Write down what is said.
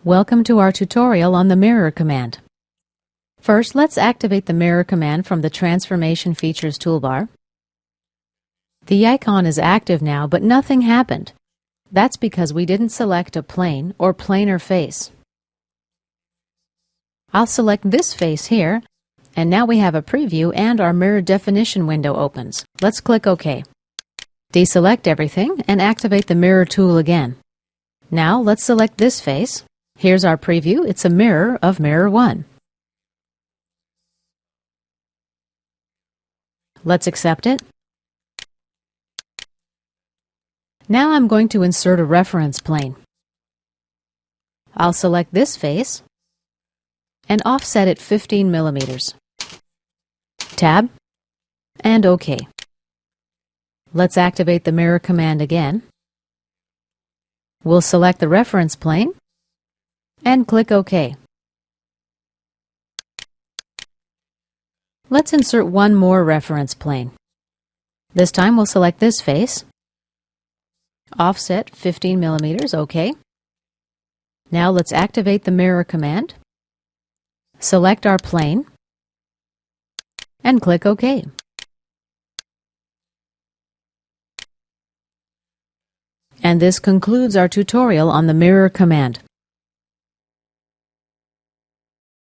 Welcome to our tutorial on the mirror command. First, let's activate the mirror command from the Transformation Features toolbar. The icon is active now, but nothing happened. That's because we didn't select a plane or planar face. I'll select this face here, and now we have a preview and our mirror definition window opens. Let's click OK. Deselect everything and activate the mirror tool again. Now let's select this face. Here's our preview. It's a mirror of mirror 1. Let's accept it. Now I'm going to insert a reference plane. I'll select this face and offset it 15 millimeters. Tab and OK. Let's activate the mirror command again. We'll select the reference plane and click OK. Let's insert one more reference plane. This time we'll select this face, offset 15 millimeters, OK. Now let's activate the mirror command, select our plane, and click OK. And this concludes our tutorial on the mirror command.